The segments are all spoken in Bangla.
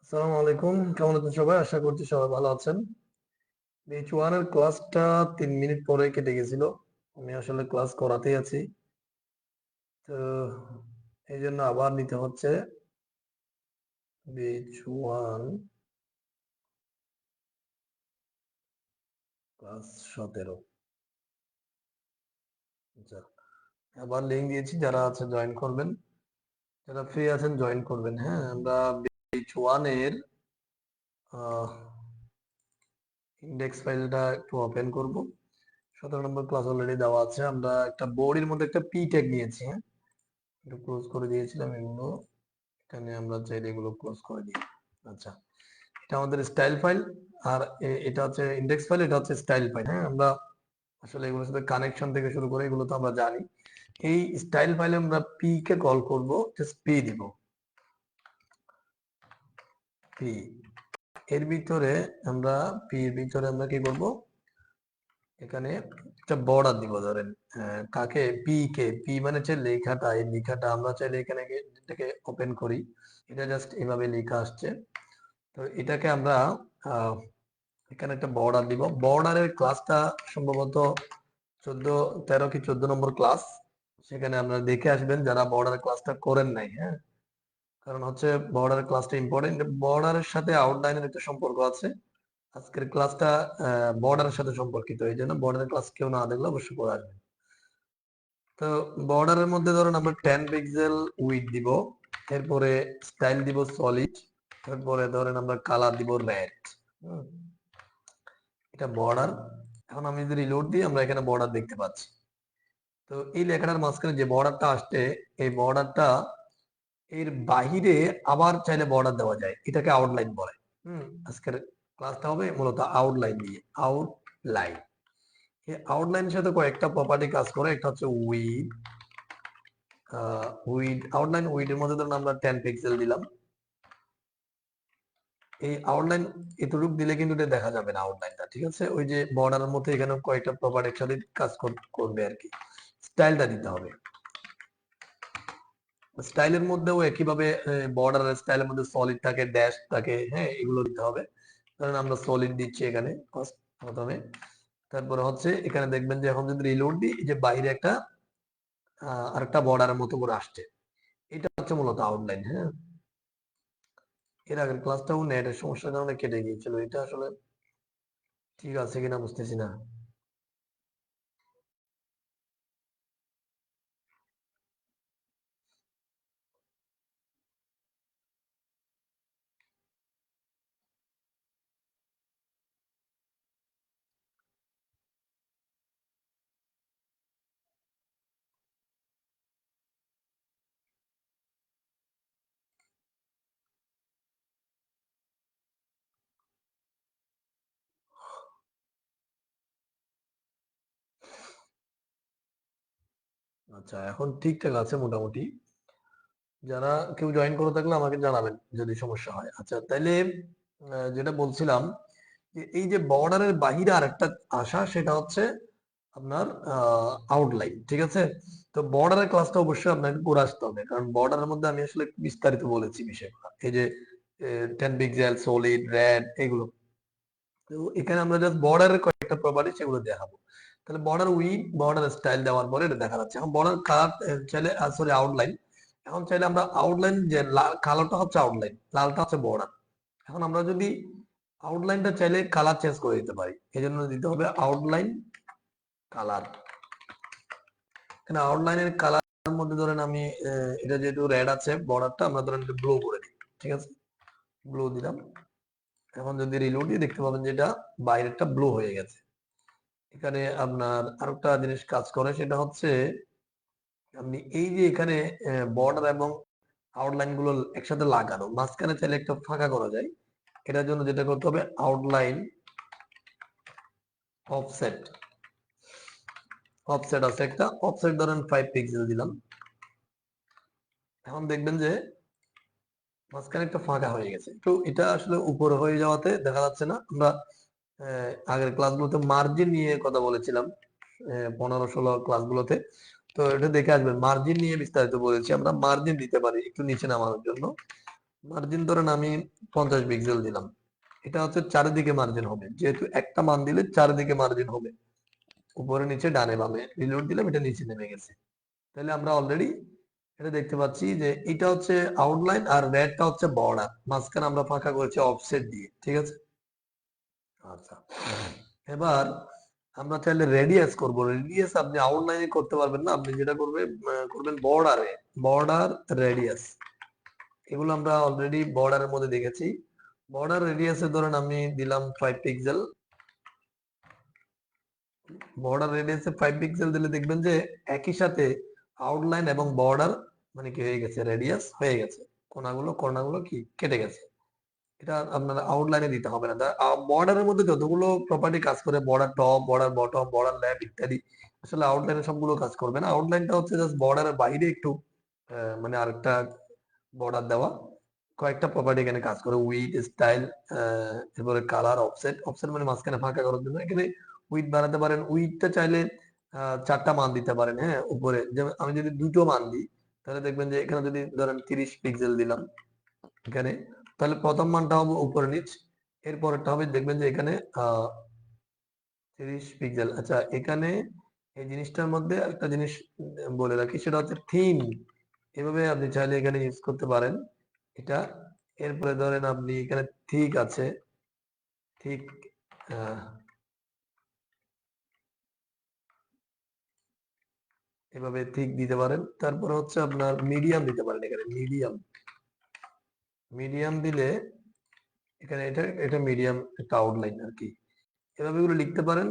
আসসালামু আলাইকুম। কেমন আছেন সবাই? আশা করছি সবাই ভালো আছেন। বেচ 1 এর ক্লাসটা ৩ মিনিট পরে কেটে গেছিল। আমি আসলে ক্লাস করাতেই আছি। তো এইজন্য আবার নিতে হচ্ছে। বেচ 1 ক্লাস 17। আচ্ছা। আবার লিংক দিয়েছি, যারা আছে জয়েন করবেন। যারা ফ্রি আছেন জয়েন করবেন, হ্যাঁ? আমরা বেচ 1 এর আহ ইনডেক্স ফাইলটা একটু ওপেন করব। 17 নম্বর ক্লাস অলরেডি দেওয়া আছে। আমরা একটা বডির মধ্যে একটা পি ট্যাগ নিয়েছি, হ্যাঁ? একটু ক্লোজ করে দিয়েছিলাম এগুলো। এখানে আমরা চাইলে এগুলো ক্লোজ করে দিই। আচ্ছা, এটা আমাদের স্টাইল ফাইল। আর এটা হচ্ছে ইন্ডেক্স ফাইল, এটা হচ্ছে স্টাইল ফাইল। হ্যাঁ, আমরা আসলে এগুলোর সাথে কানেকশন থেকে শুরু করে এগুলো তো আমরা জানি। এই স্টাইল ফাইলে আমরা পি কে কল করব, জাস্ট পি দিব, পি। এর ভিতরে আমরা পি এর ভিতরে আমরা কি করব, এখানে একটা বর্ডার দিব। ধরেন কাকে, পি কে। পি মানে হচ্ছে লেখাটা, এই লেখাটা আমরা চাইলে এখানে এটাকে ওপেন করি। এটা জাস্ট এভাবে লেখা আসছে। তো এটাকে আমরা আহ, এখানে একটা বর্ডার দিব। বর্ডারের ক্লাসটা সম্ভবত 13 কি 14 নম্বর ক্লাস। সেখানে আপনারা দেখে আসবেন যারা বর্ডার ক্লাসটা করেন নাই, হ্যাঁ? কারণ হচ্ছে বর্ডার ক্লাসটা ইম্পর্টেন্ট। বর্ডারের সাথে আউটলাইনের একটা সম্পর্ক আছে। আজকের ক্লাসটা বর্ডারের সাথে সম্পর্কিত, এই জন্য বর্ডারের ক্লাস কেউ না দেখলে অবশ্যই করে আসবেন। তো বর্ডারের মধ্যে ধরুন আমরা 10 পিক্সেল উইড দিব, এরপরে স্টাইল দিব সলিড, তারপরে ধরেন আমরা কালার দিব রেড। এটা বর্ডার। এখন আমি যদি রিলোড দিই, আমরা এখানে বর্ডার দেখতে পাচ্ছি। তো এই লেখাটার মাঝখানে যে বর্ডারটা আসছে, এই বর্ডারটা এর বাহিরে আবার চাইলে বর্ডার দেওয়া যায়, এটাকে আউটলাইন বলে। আজকের ক্লাসটা হবে মূলত আউটলাইন দিয়ে। আউটলাইন, এই আউটলাইনের সাথে কয়েকটা প্রপার্টি কাজ করে। একটা হচ্ছে উইড। আউটলাইন উইডের মধ্যে ধরুন আমরা 10 পিক্সেল দিলাম। এই আউটলাইন এতটুকু দিলে কিন্তু এটা দেখা যাবে না আউটলাইনটা, ঠিক আছে? ওই যে বর্ডারের মধ্যে এখানে কয়েকটা প্রপার্টি একসাথে কাজ করবে আর কি। স্টাইলটা দিতে হবে। স্টাইলের মধ্যেও একইভাবে বর্ডারের স্টাইলের মধ্যে সলিড থাকে, ড্যাশ থাকে, হ্যাঁ? এগুলো দিতে হবে। ধরেন আমরা সলিড দিচ্ছি এখানে প্রথমে। তারপরে হচ্ছে এখানে দেখবেন যে এখন যদি রিলোড দিই, যে বাইরে একটা আরেকটা বর্ডারের মতো করে আসছে। এটা হচ্ছে মূলত আউটলাইন, হ্যাঁ? এর আগের ক্লাসটাও নেটের সমস্যার কারণে কেটে গিয়েছিল। এটা আসলে ঠিক আছে কিনা বুঝতেছি না। আচ্ছা, এখন ঠিকঠাক আছে মোটামুটি। যারা কেউ জয়েন করে থাকলে আমাকে জানাবেন যদি সমস্যা হয়। আচ্ছা, তাইলে যেটা বলছিলাম, যে এই যে বর্ডারের বাহিরে আরেকটা আসা, সেটা হচ্ছে আপনার আউটলাইন, ঠিক আছে? তো বর্ডারের ক্লাসটা অবশ্যই আপনাকে করে আসতে হবে, কারণ বর্ডারের মধ্যে আমি আসলে বিস্তারিত বলেছি বিষয়গুলো। এই যে 10 পিক্সেল, সলিড, রেড, এগুলো। তো এখানে আমরা জাস্ট বর্ডারের কয়েকটা প্রপার্টি সেগুলো দেখাবো। তাহলে বর্ডার উইড, বর্ডার স্টাইল দেওয়ার পরে এটা দেখা যাচ্ছে। এখন বর্ডার কালার চাইলে, সরি আউটলাইন। এখন চাইলে আমরা আউটলাইন, যে কালোটা হচ্ছে আউটলাইন, লালটা হচ্ছে বর্ডার। এখন আমরা যদি আউটলাইনটা চাইলে কালার চেঞ্জ করে দিতে পারি, এই জন্য দিতে হবে আউটলাইন কালার। এখানে আউটলাইনের কালার মধ্যে ধরেন আমি এটা যেহেতু রেড আছে বর্ডারটা, আমরা ধরেন ব্লু করে দিই, ঠিক আছে? ব্লু দিলাম। এখন যদি রিলোড দিয়ে দেখতে পাবেন যে এটা বাইরেরটা ব্লু হয়ে গেছে। এখানে আপনার আরেকটা জিনিস কাজ করে, সেটা হচ্ছে আপনি এই যে এখানে বর্ডার এবং আউটলাইন গুলো একসাথে লাগানো, মাঝখানে চাইলে একটা ফাঁকা করা যায়। এটার জন্য যেটা করতে হবে, আউটলাইন অফসেট। অফসেট আছে একটা, অফসেট ধরেন 5 পিক্সেল দিলাম। এখন দেখবেন যে মাঝখানে একটা ফাঁকা হয়ে গেছে। তো এটা আসলে উপরে হয়ে যাওয়াতে দেখা যাচ্ছে না। আমরা আগের ক্লাসগুলোতে মার্জিন নিয়ে কথা বলেছিলাম, 15-16 ক্লাসগুলোতে। তো এটা দেখে আসবেন, মার্জিন নিয়ে বিস্তারিত বলেছি। আমরা মার্জিন দিতে পারি একটু নিচে নামানোর জন্য। মার্জিন ধরেন আমি 50 পিক্সেল দিলাম। এটা হচ্ছে চারিদিকে মার্জিন হবে, যেহেতু একটা মান দিলে চারিদিকে মার্জিন হবে, উপরে নিচে ডানে বামে। রিলোড দিলাম, এটা নিচে নেমে গেছে। তাহলে আমরা অলরেডি এটা দেখতে পাচ্ছি যে এটা হচ্ছে আউটলাইন আর রেডটা হচ্ছে বর্ডার, মাঝখানে আমরা ফাঁকা করেছি অফসেট দিয়ে। ঠিক আছে, আচ্ছা। এবার আমরা চাইলে রেডিয়াস করব। রেডিয়াস আপনি আউটলাইনে করতে পারবেন না, আপনি যেটা করবেন বর্ডারে, বর্ডার রেডিয়াস। এগুলো আমরা অলরেডি বর্ডারের মধ্যে দেখেছি। বর্ডার রেডিয়াসে ধরেন আমি দিলাম 5 পিক্সেল। বর্ডার রেডিয়াসে 5 পিক্সেল দিলে দেখবেন যে একই সাথে আউটলাইন এবং বর্ডার মানে কি হয়ে গেছে, রেডিয়াস হয়ে গেছে, কর্নারগুলো কি কেটে গেছে। এটা আপনার আউটলাইনে দিতে হবে না। বর্ডারের মধ্যে যতগুলো প্রপার্টি কাজ করে, border top, border bottom, border left ইত্যাদি, আসলে আউটলাইনে সবগুলো কাজ করবে না। আউটলাইনটা হচ্ছে জাস্ট বর্ডারের বাইরে একটু মানে আরেকটা বর্ডার দেওয়া, কয়েকটা প্রপার্টি এখানে কাজ করে। উইড, স্টাইল, এরপরে কালার, অফসেট। অফসেট মানে মাঝখানে ফাঁকা করার জন্য। এখানে উইড বানাতে পারেন। উইডটা চাইলে 4টা মান দিতে পারেন। হ্যাঁ, উপরে যেমন আমি যদি 2টো মান দিই, তাহলে দেখবেন যে এখানে যদি ধরেন 30 পিক্সেল দিলাম এখানে, তাহলে প্রথম মানটা হবে উপরে নিচ, এরপরেরটা হবে দেখবেন যে এখানে 30 পিক্সেল। আচ্ছা, এখানে এই জিনিসটার মধ্যে একটা জিনিস বলে রাখি, সেটা হচ্ছে থিম। এভাবে আপনি চাইলে এখানে ইউজ করতে পারেন এটা। এরপরে ধরেন আপনি এখানে ঠিক আছে, ঠিক এভাবে ঠিক দিতে পারেন। তারপরে হচ্ছে আপনার মিডিয়াম দিতে পারেন। এখানে মিডিয়াম, মিডিয়াম দিলে এখানে এটা এটা মিডিয়াম একটা আউটলাইন আর কি। এভাবে এগুলো লিখতে পারেন।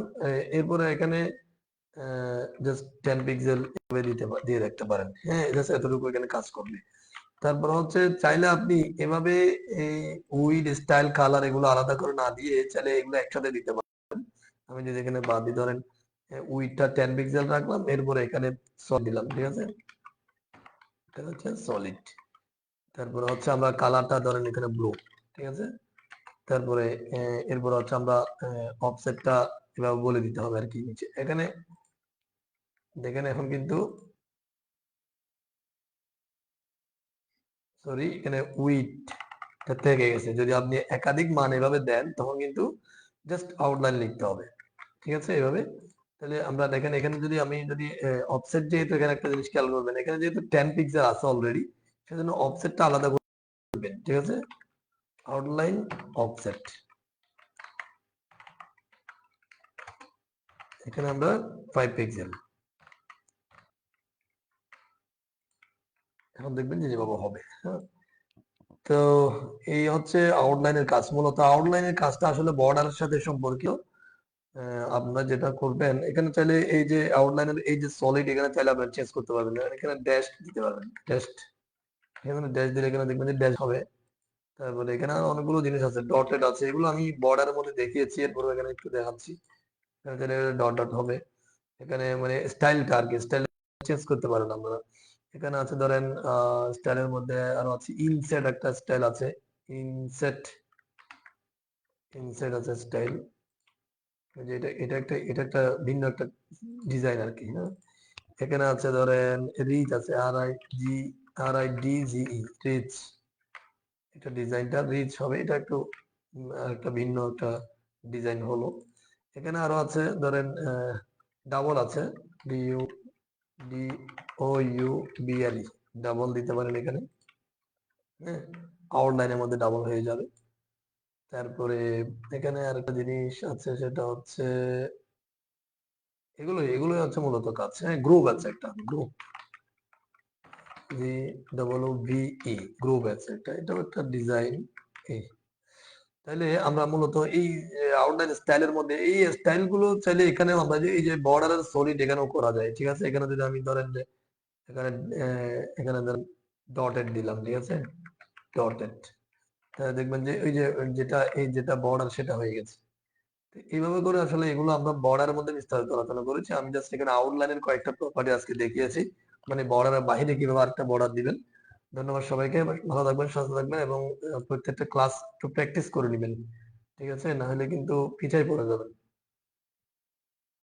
এরপরে এখানে জাস্ট 10 পিক্সেল এভাবে দিয়ে রাখতে পারেন। হ্যাঁ, জাস্ট এতটুকু এখানে কাজ করবে। তারপর হচ্ছে চাইলে আপনি এভাবে এই উইড, স্টাইল, কালার এগুলো আলাদা করে না দিয়ে চাইলে এগুলো একসাথে দিতে পারেন। আমি যদি এখানে বাদ দিই, ধরেন উইডটা 10 পিক্সেল রাখলাম, এরপরে এখানে সলিড দিলাম। ঠিক আছে, এটা হচ্ছে সলিড। তারপরে হচ্ছে আমরা কালারটা ধরেন এখানে ব্লু। ঠিক আছে, তারপরে এরপর হচ্ছে আমরা অফসেটটা এভাবে বলে দিতে হবে আর কি নিচে। এখানে দেখেন এখন কিন্তু সরি, এখানে উইড থেকে গেছে। যদি আপনি একাধিক মান এভাবে দেন তখন কিন্তু জাস্ট আউটলাইন লিখতে হবে। ঠিক আছে, এভাবে। তাহলে আমরা দেখেন এখানে যদি অফসেট, যেহেতু এখানে একটা জিনিস খেয়াল করবেন, এখানে যেহেতু 10 পিক্সেল আছে অলরেডি, সেজন্য অফসেটটা আলাদা করবেন। ঠিক আছে, আউটলাইন অফসেট, এখানে আমরা 5 পিক্সেল। এখন দেখবেন যে যেভাবে হবে। হ্যাঁ, তো এই হচ্ছে আউটলাইনের কাজ। মূলত আউটলাইনের কাজটা আসলে বর্ডারের সাথে সম্পর্কিত। আপনারা যেটা করবেন, এখানে চাইলে এই যে আউটলাইনের এই যে সলিড, এখানে চাইলে আপনারা চেঞ্জ করতে পারবেন। এখানে ড্যাশ দিতে পারবেন, ড্যাশ। এখানে ড্যাশ দিলে এখানে দেখবেন যে ড্যাশ হবে। তারপরে এখানে আরো অনেকগুলো জিনিস আছে, ডটেড আছে, এগুলো আমি বর্ডারের মধ্যে দেখিয়েছি, এরপরে এখানে একটু দেখাচ্ছি। এখানে চাইলে ডট ডট হবে। এখানে মানে স্টাইলটা আর কি, স্টাইল চেঞ্জ করতে পারেন আপনারা। এখানে আছে ধরেন স্টাইলের মধ্যে আরো আছে ইনসেট, একটা স্টাইল আছে ইনসেট, ইনসেট আছে স্টাইল। যে এটা একটা ভিন্ন একটা ডিজাইন আর কি। হ্যাঁ, এখানে আছে ধরেন রিচ আছে, RIDGE, রিচ। এটা ডিজাইনটা রিচ হবে, এটা একটু একটা ভিন্ন একটা ডিজাইন হলো। এখানে আরো আছে ধরেন ডাবল আছে, DOUBLE, ডাবল দিতে পারেন এখানে। হ্যাঁ, আউটলাইনের মধ্যে ডাবল হয়ে যাবে। তারপরে এখানে আরেকটা জিনিস আছে, সেটা হচ্ছে এগুলো হচ্ছে মূলত কাজ। হ্যাঁ, গ্রুপ আছে, একটা গ্রুপ, GOOVE, গ্রুপ আছে একটা, এটাও একটা ডিজাইন। তাহলে আমরা মূলত এই আউটলাইন স্টাইলের মধ্যে এই স্টাইল গুলো চাইলে এখানে আমরা যে এই যে বর্ডারের সলিড এখানেও করা যায়। ঠিক আছে, এখানে যদি আমি ধরেন যে এখানে এখানে ধরেন ডটেড দিলাম। ঠিক আছে, ডটেড, তাহলে দেখবেন যে ওই যে যেটা বর্ডার সেটা হয়ে গেছে। এইভাবে করে আসলে এগুলো আমরা বর্ডারের মধ্যে বিস্তারিত আলোচনা করেছি। আমি জাস্ট এখানে আউটলাইনের কয়েকটা প্রপার্টি আজকে দেখিয়েছি, মানে বর্ডারের বাইরে কিভাবে আরেকটা বর্ডার দিবেন। ধন্যবাদ সবাইকে, ভালো থাকবেন, সুস্থ থাকবেন, এবং প্রত্যেকটা ক্লাস একটু প্র্যাকটিস করে নেবেন। ঠিক আছে, না হলে কিন্তু পিছায় পড়ে যাবেন।